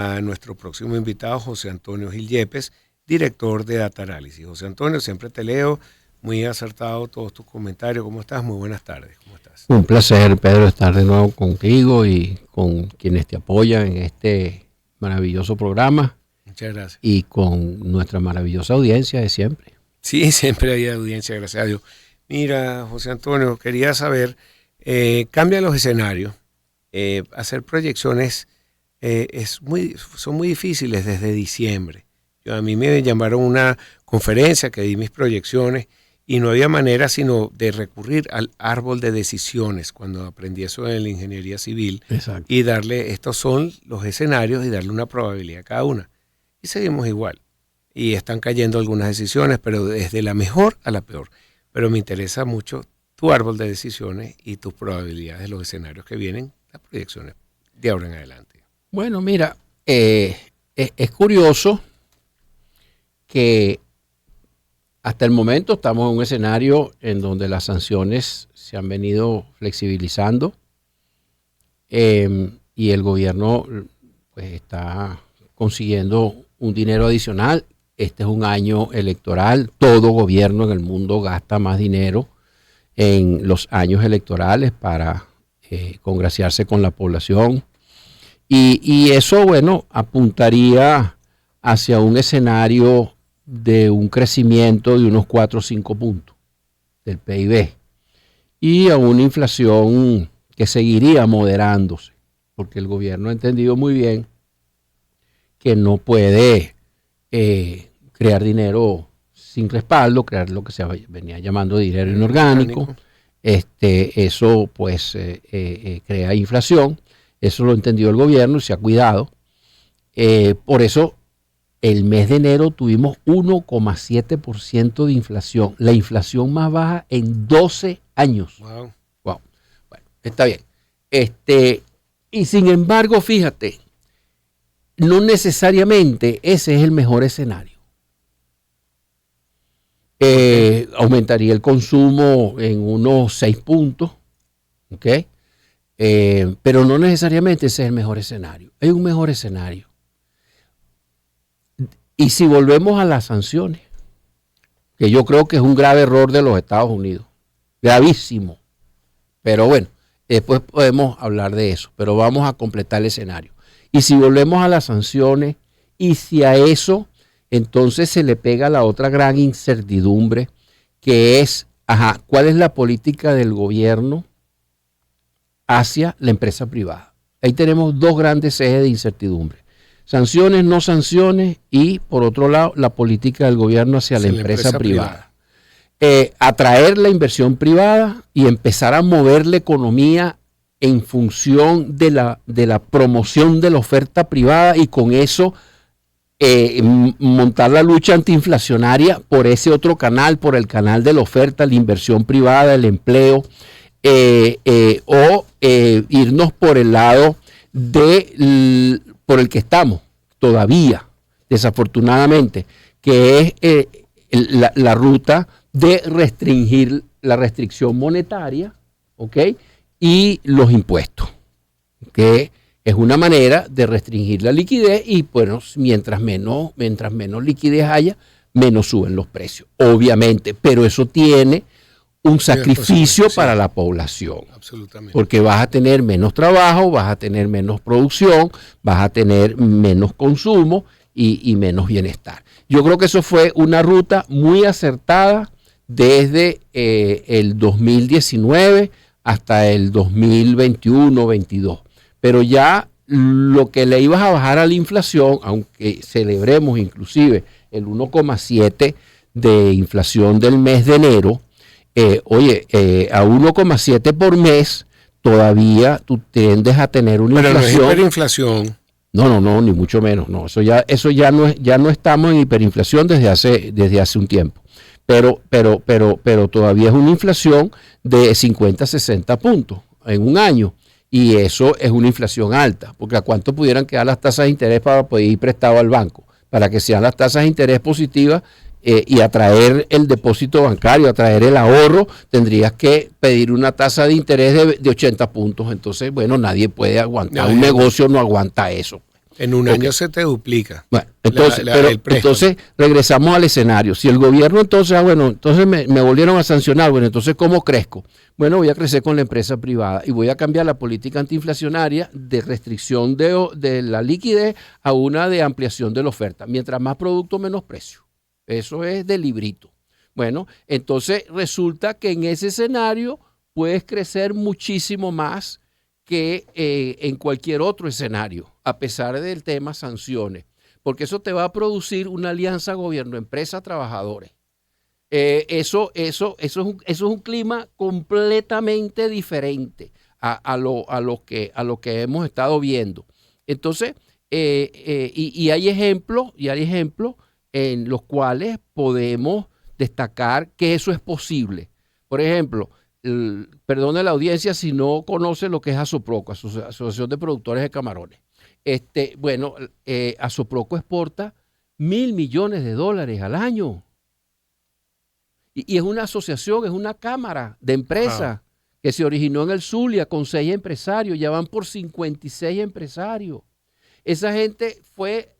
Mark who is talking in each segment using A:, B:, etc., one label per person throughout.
A: a nuestro próximo invitado, José Antonio Gil Yepes, director de Data Analysis. José Antonio, siempre te leo, muy acertado todos tus comentarios. ¿Cómo estás? Muy buenas tardes. ¿Cómo estás?
B: Un placer, Pedro, estar de nuevo contigo y con quienes te apoyan en este maravilloso programa.
A: Muchas gracias.
B: Y con nuestra maravillosa audiencia de siempre.
A: Sí, siempre hay audiencia, gracias a Dios. Mira, José Antonio, quería saber, cambia los escenarios, hacer proyecciones son muy difíciles desde diciembre. A mí me llamaron a una conferencia que di mis proyecciones y no había manera sino de recurrir al árbol de decisiones cuando aprendí eso en la ingeniería civil.
B: Exacto.
A: Y darle, estos son los escenarios y darle una probabilidad a cada una. Y seguimos igual. Y están cayendo algunas decisiones, pero desde la mejor a la peor. Pero me interesa mucho tu árbol de decisiones y tus probabilidades de los escenarios que vienen, las proyecciones de ahora en adelante.
B: Bueno, mira, es curioso que hasta el momento estamos en un escenario en donde las sanciones se han venido flexibilizando y el gobierno pues está consiguiendo un dinero adicional. Este es un año electoral, todo gobierno en el mundo gasta más dinero en los años electorales para congraciarse con la población. Y eso, bueno, apuntaría hacia un escenario de un crecimiento de unos 4 o 5 puntos del PIB y a una inflación que seguiría moderándose, porque el gobierno ha entendido muy bien que no puede crear dinero sin respaldo, crear lo que se venía llamando dinero inorgánico. Eso pues crea inflación. Eso lo entendió el gobierno y se ha cuidado. Por eso, el mes de enero tuvimos 1,7% de inflación. La inflación más baja en 12 años.
A: Wow.
B: Bueno, está bien. Y sin embargo, fíjate, no necesariamente ese es el mejor escenario. Aumentaría el consumo en unos 6 puntos. ¿Ok? Pero no necesariamente ese es el mejor escenario. Hay un mejor escenario. Y si volvemos a las sanciones, que yo creo que es un grave error de los Estados Unidos, gravísimo. Pero bueno, después podemos hablar de eso, pero vamos a completar el escenario. Y si volvemos a las sanciones, y si a eso, entonces se le pega la otra gran incertidumbre, que es, ¿cuál es la política del gobierno hacia la empresa privada? Ahí tenemos dos grandes ejes de incertidumbre. Sanciones, no sanciones y, por otro lado, la política del gobierno hacia la empresa privada. Atraer la inversión privada y empezar a mover la economía en función de la promoción de la oferta privada y con eso montar la lucha antiinflacionaria por ese otro canal, por el canal de la oferta, la inversión privada, el empleo, o irnos por el lado por el que estamos todavía, desafortunadamente, que es la ruta de restringir la restricción monetaria, ¿ok? Y los impuestos, que es una manera de restringir la liquidez y bueno, mientras menos liquidez haya, menos suben los precios, obviamente, pero eso tiene un sacrificio para la población.
A: Absolutamente.
B: Porque vas a tener menos trabajo, vas a tener menos producción, vas a tener menos consumo y menos bienestar. Yo creo que eso fue una ruta muy acertada desde el 2019 hasta el 2021-22. Pero ya lo que le ibas a bajar a la inflación, aunque celebremos inclusive el 1,7 de inflación del mes de enero, a 1,7 por mes, todavía tú tiendes a tener una inflación.
A: Pero no es hiperinflación.
B: No, ni mucho menos. No, eso ya no estamos en hiperinflación desde hace un tiempo. Pero todavía es una inflación de 50, 60 puntos en un año. Y eso es una inflación alta, porque ¿a cuánto pudieran quedar las tasas de interés para poder ir prestado al banco? Para que sean las tasas de interés positivas y atraer el depósito bancario, atraer el ahorro, tendrías que pedir una tasa de interés de 80 puntos. Entonces, bueno, nadie puede aguantar, un negocio no aguanta eso.
A: En un año se te duplica.
B: Bueno, entonces, entonces regresamos al escenario. Si el gobierno entonces, entonces me volvieron a sancionar, bueno, entonces ¿cómo crezco? Bueno, voy a crecer con la empresa privada y voy a cambiar la política antiinflacionaria de restricción de la liquidez a una de ampliación de la oferta. Mientras más producto, menos precio. Eso es de librito. Bueno, entonces resulta que en ese escenario puedes crecer muchísimo más que en cualquier otro escenario, a pesar del tema sanciones, porque eso te va a producir una alianza gobierno-empresa-trabajadores. Eso es un clima completamente diferente a lo que hemos estado viendo. Entonces, y hay ejemplos en los cuales podemos destacar que eso es posible. Por ejemplo, perdone la audiencia si no conoce lo que es Asoproco, Asociación de Productores de Camarones. Asoproco exporta $1.000 millones al año. Y es una asociación, es una cámara de empresas que se originó en el Zulia con 6 empresarios, ya van por 56 empresarios. Esa gente fue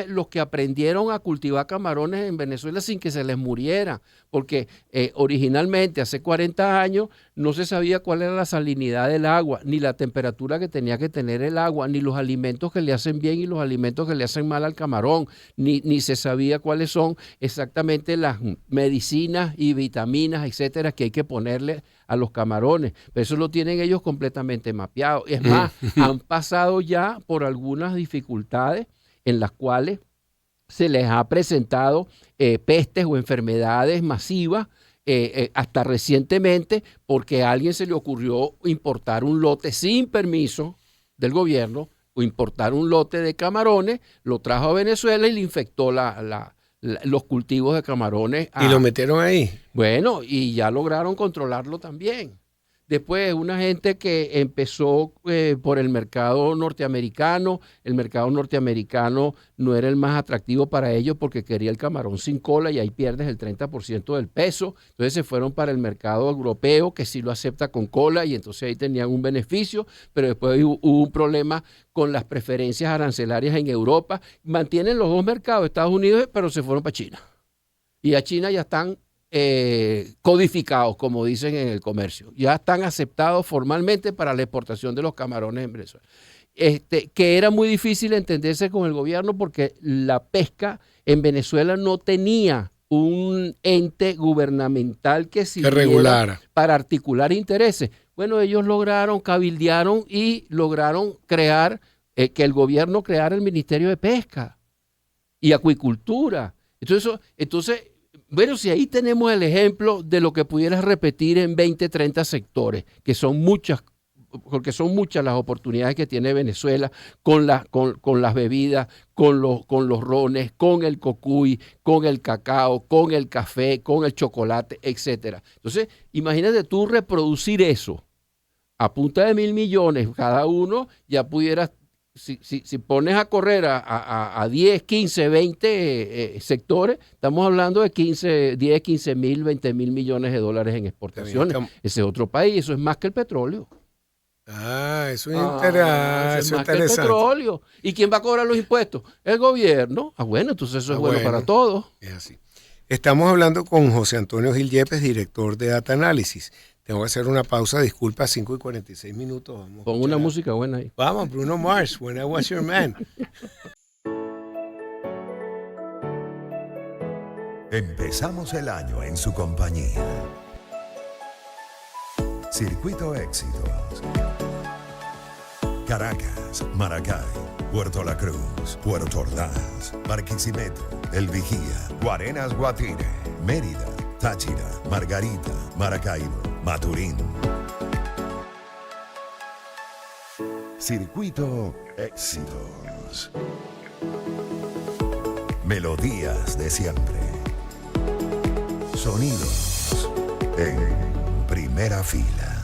B: los que aprendieron a cultivar camarones en Venezuela sin que se les muriera, porque originalmente, hace 40 años, no se sabía cuál era la salinidad del agua, ni la temperatura que tenía que tener el agua, ni los alimentos que le hacen bien y los alimentos que le hacen mal al camarón, ni se sabía cuáles son exactamente las medicinas y vitaminas, etcétera, que hay que ponerle a los camarones. Pero eso lo tienen ellos completamente mapeado. Es más, han pasado ya por algunas dificultades en las cuales se les ha presentado pestes o enfermedades masivas, hasta recientemente, porque a alguien se le ocurrió importar un lote sin permiso del gobierno, o importar un lote de camarones, lo trajo a Venezuela y le infectó los cultivos de camarones.
A: ¿Y lo metieron ahí?
B: Bueno, y ya lograron controlarlo también. Después, una gente que empezó por el mercado norteamericano no era el más atractivo para ellos porque quería el camarón sin cola y ahí pierdes el 30% del peso. Entonces se fueron para el mercado europeo que sí lo acepta con cola y entonces ahí tenían un beneficio, pero después hubo un problema con las preferencias arancelarias en Europa. Mantienen los dos mercados, Estados Unidos, pero se fueron para China. Y a China ya están codificados, como dicen en el comercio. Ya están aceptados formalmente para la exportación de los camarones en Venezuela. Que era muy difícil entenderse con el gobierno porque la pesca en Venezuela no tenía un ente gubernamental que
A: regulara
B: para articular intereses. Bueno, ellos cabildearon y lograron crear, que el gobierno creara el Ministerio de Pesca y Acuicultura. Entonces, bueno, si ahí tenemos el ejemplo de lo que pudieras repetir en 20, 30 sectores, que son muchas, porque son muchas las oportunidades que tiene Venezuela con las bebidas, con los rones, con el cocuy, con el cacao, con el café, con el chocolate, etcétera. Entonces, imagínate tú reproducir eso a punta de 1.000 millones cada uno, ya pudieras. Si pones a correr a 10, 15, 20 sectores, estamos hablando de 10, 15 mil, 20 mil millones de dólares en exportaciones. Ese es otro país, eso es más que el petróleo.
A: Eso es interesante.
B: Que el petróleo. ¿Y quién va a cobrar los impuestos? El gobierno. Bueno, entonces eso es bueno para todos.
A: Es así. Estamos hablando con José Antonio Gil Yepes, director de Data Analysis. Tengo que hacer una pausa, disculpa, 5:46. Vamos
B: con una música buena ahí.
A: Vamos, Bruno Mars, When I Was Your Man.
C: Empezamos el año en su compañía. Circuito Éxitos. Caracas, Maracay, Puerto La Cruz, Puerto Ordaz, Barquisimeto, El Vigía, Guarenas, Guatire, Mérida, Táchira, Margarita, Maracaibo, Maturín. Circuito Éxitos. Melodías de siempre. Sonidos en primera fila.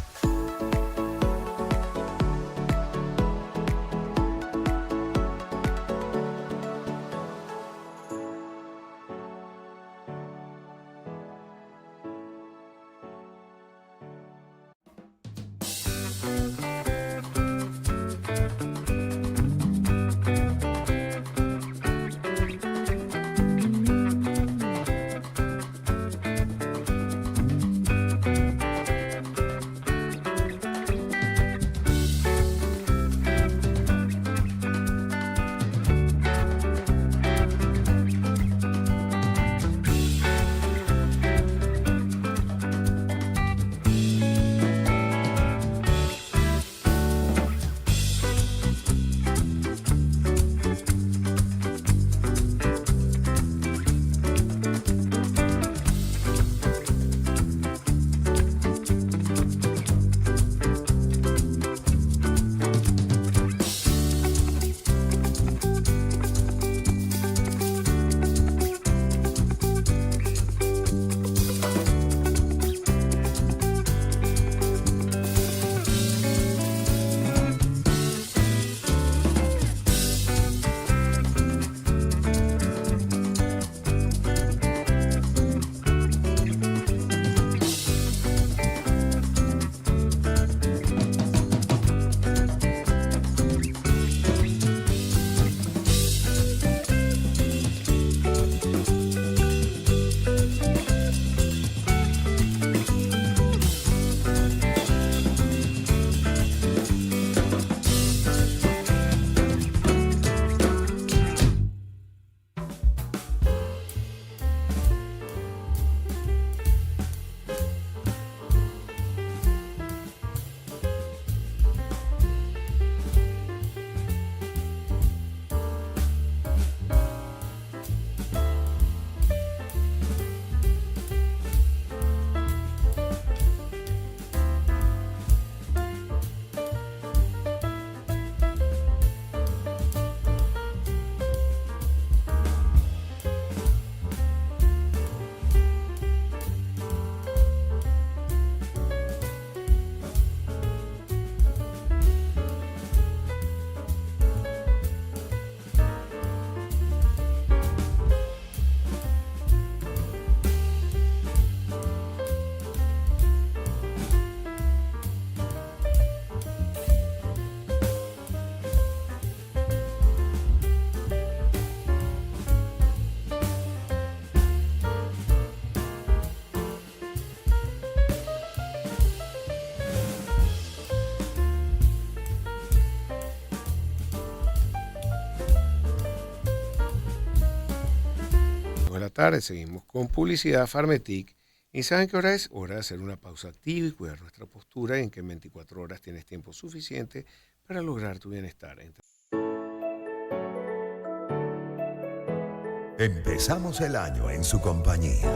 A: la tarde. Seguimos con publicidad Farmetic. ¿Y saben qué hora es? Hora de hacer una pausa activa y cuidar nuestra postura, en que en 24 horas tienes tiempo suficiente para lograr tu bienestar.
C: Empezamos el año en su compañía.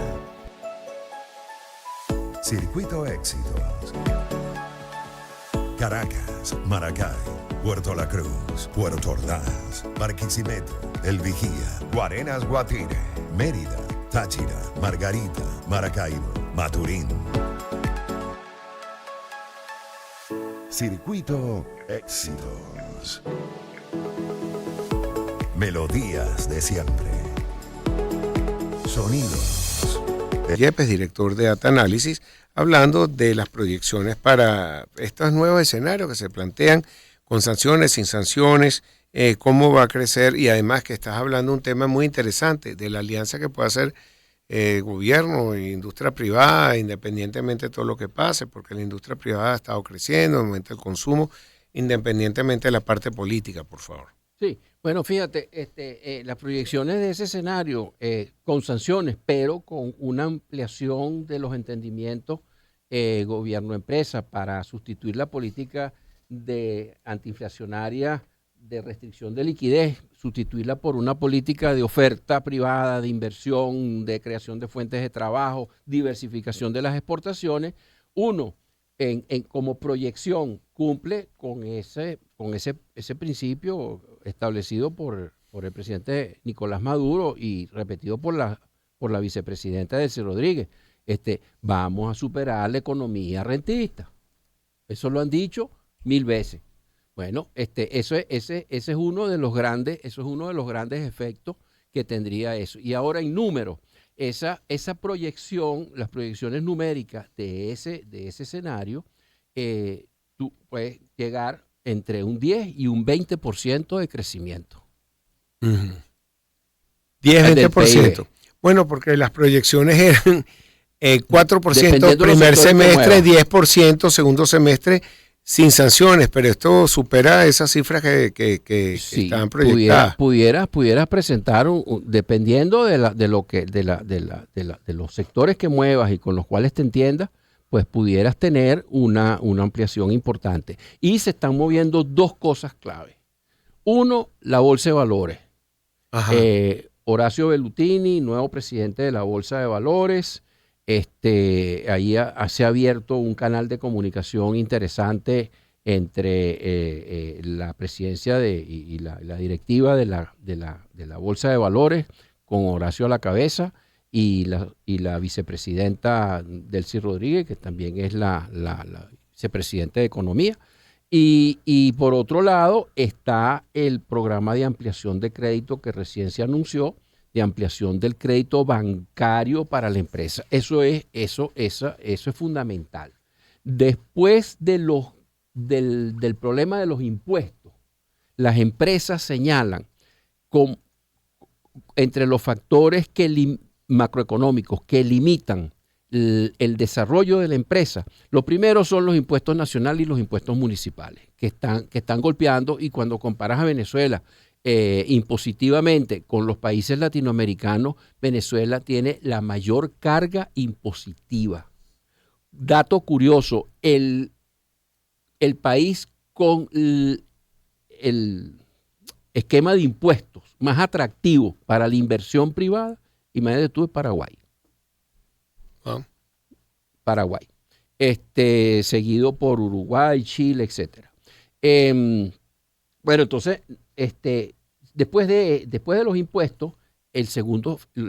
C: Circuito Éxitos. Caracas, Maracay, Puerto La Cruz, Puerto Ordaz, Barquisimeto, El Vigía, Guarenas Guatire, Mérida, Táchira, Margarita, Maracaibo, Maturín. Circuito Éxitos. Melodías de siempre. Sonidos.
A: Yepes, director de Data Análisis, hablando de las proyecciones para estos nuevos escenarios que se plantean, con sanciones, sin sanciones, cómo va a crecer, y además que estás hablando de un tema muy interesante, de la alianza que puede hacer gobierno e industria privada, independientemente de todo lo que pase, porque la industria privada ha estado creciendo, aumenta el consumo, independientemente de la parte política, por favor.
B: Sí, bueno, fíjate, las proyecciones de ese escenario con sanciones, pero con una ampliación de los entendimientos gobierno-empresa para sustituir la política de antiinflacionaria de restricción de liquidez, sustituirla por una política de oferta privada, de inversión, de creación de fuentes de trabajo, diversificación de las exportaciones. Uno, como proyección, cumple con ese principio establecido por el presidente Nicolás Maduro y repetido por la vicepresidenta Delcy Rodríguez. Vamos a superar la economía rentista. Eso lo han dicho 1000 veces. Bueno, ese es uno de los grandes efectos que tendría eso. Y ahora en números, esa proyección, las proyecciones numéricas de ese escenario, tú puedes llegar entre un 10 y un 20% de crecimiento.
A: 10-20%. Bueno, porque las proyecciones eran 4% primer semestre, 10% segundo semestre, sin sanciones, pero esto supera esas cifras que
B: sí,
A: estaban proyectadas.
B: Pudieras presentar, dependiendo de los sectores que muevas y con los cuales te entiendas, pues pudieras tener una ampliación importante. Y se están moviendo dos cosas clave. Uno, la Bolsa de Valores. Horacio Bellutini, nuevo presidente de la Bolsa de Valores. Ahí se ha abierto un canal de comunicación interesante entre la presidencia y la directiva de la Bolsa de Valores, con Horacio a la cabeza, y la vicepresidenta Delcy Rodríguez, que también es la vicepresidenta de Economía. Y por otro lado está el programa de ampliación de crédito que recién se anunció, de ampliación del crédito bancario para la empresa. Eso es fundamental. Después del problema de los impuestos, las empresas señalan entre los factores macroeconómicos que limitan el desarrollo de la empresa, lo primero son los impuestos nacionales y los impuestos municipales, que están golpeando, y cuando comparas a Venezuela impositivamente con los países latinoamericanos, Venezuela tiene la mayor carga impositiva. Dato curioso, el país con el esquema de impuestos más atractivo para la inversión privada, imagínate tú, es Paraguay. Paraguay. Seguido por Uruguay, Chile, etcétera. Bueno, entonces, después de los impuestos, el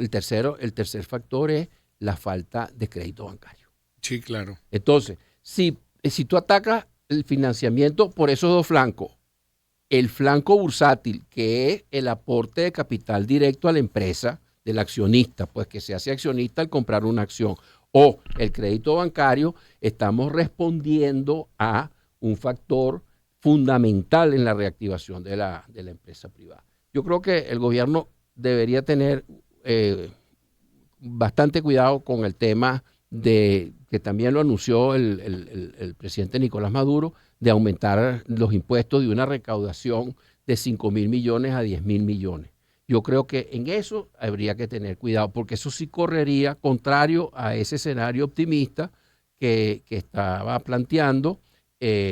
B: tercer factor es la falta de crédito bancario.
A: Sí, claro.
B: Entonces, si tú atacas el financiamiento por esos dos flancos, el flanco bursátil, que es el aporte de capital directo a la empresa del accionista, pues que se hace accionista al comprar una acción, o el crédito bancario, estamos respondiendo a un factor fundamental en la reactivación de la empresa privada. Yo creo que el gobierno debería tener bastante cuidado con el tema que también lo anunció el presidente Nicolás Maduro, de aumentar los impuestos de una recaudación de 5.000 millones a 10.000 millones. Yo creo que en eso habría que tener cuidado, porque eso sí correría contrario a ese escenario optimista que estaba planteando,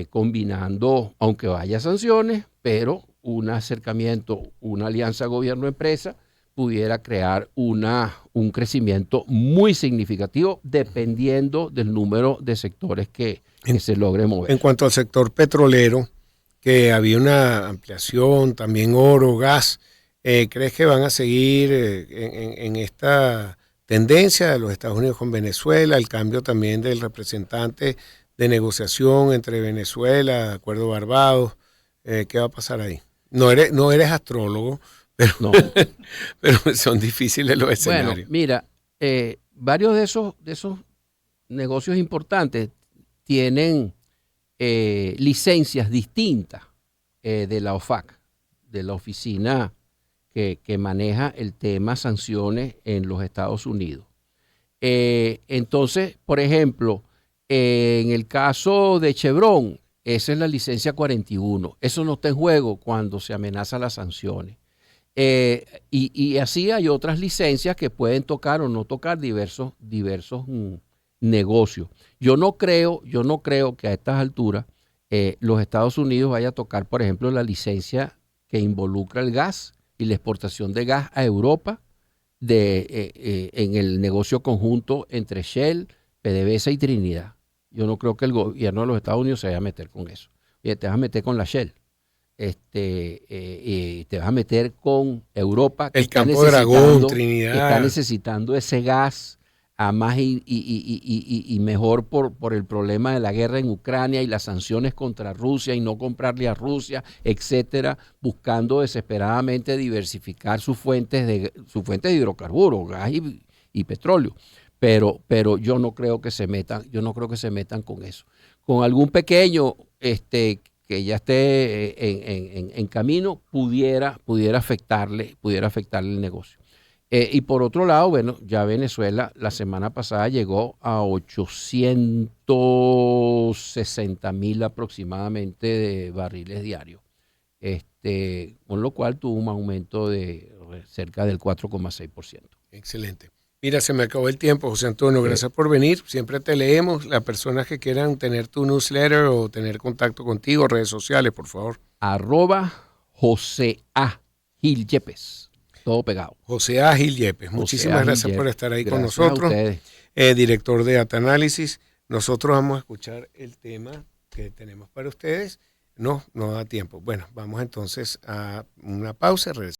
B: combinando, aunque haya sanciones, pero un acercamiento, una alianza gobierno-empresa, pudiera crear un crecimiento muy significativo dependiendo del número de sectores que se logre mover.
A: En cuanto al sector petrolero, que había una ampliación, también oro, gas, ¿crees que van a seguir en esta tendencia de los Estados Unidos con Venezuela, el cambio también del representante de negociación entre Venezuela, Acuerdo Barbados? ¿Qué va a pasar ahí? No eres astrólogo, pero,
B: No.
A: pero son difíciles los escenarios.
B: Bueno, mira, varios de esos negocios importantes tienen licencias distintas de la OFAC, de la oficina que maneja el tema sanciones en los Estados Unidos. Entonces, por ejemplo, en el caso de Chevron, esa es la licencia 41. Eso no está en juego cuando se amenazan las sanciones. Y así hay otras licencias que pueden tocar o no tocar diversos negocios. Yo no creo que a estas alturas los Estados Unidos vaya a tocar, por ejemplo, la licencia que involucra el gas y la exportación de gas a Europa en el negocio conjunto entre Shell, PDVSA y Trinidad. Yo no creo que el gobierno de los Estados Unidos se vaya a meter con eso. Oye, te vas a meter con la Shell. Te vas a meter con Europa, que
A: el Campo Dragón, Trinidad,
B: que está necesitando ese gas a más y mejor por el problema de la guerra en Ucrania y las sanciones contra Rusia y no comprarle a Rusia, etcétera, buscando desesperadamente diversificar sus fuentes de hidrocarburos, gas y petróleo. Pero yo no creo que se metan con eso. Con algún pequeño que ya esté en camino, pudiera afectarle el negocio. Y por otro lado, bueno, ya Venezuela la semana pasada llegó a 860,000 aproximadamente de barriles diarios, con lo cual tuvo un aumento de cerca del 4,6%.
A: Excelente. Mira, se me acabó el tiempo, José Antonio. Gracias por venir. Siempre te leemos. Las personas que quieran tener tu newsletter o tener contacto contigo, redes sociales, por favor.
B: @José A. Gil Yepes. Todo pegado.
A: José A. Gil Yepes. Muchísimas gracias por estar ahí con nosotros. Director de Data Analysis. Nosotros vamos a escuchar el tema que tenemos para ustedes. No da tiempo. Bueno, vamos entonces a una pausa.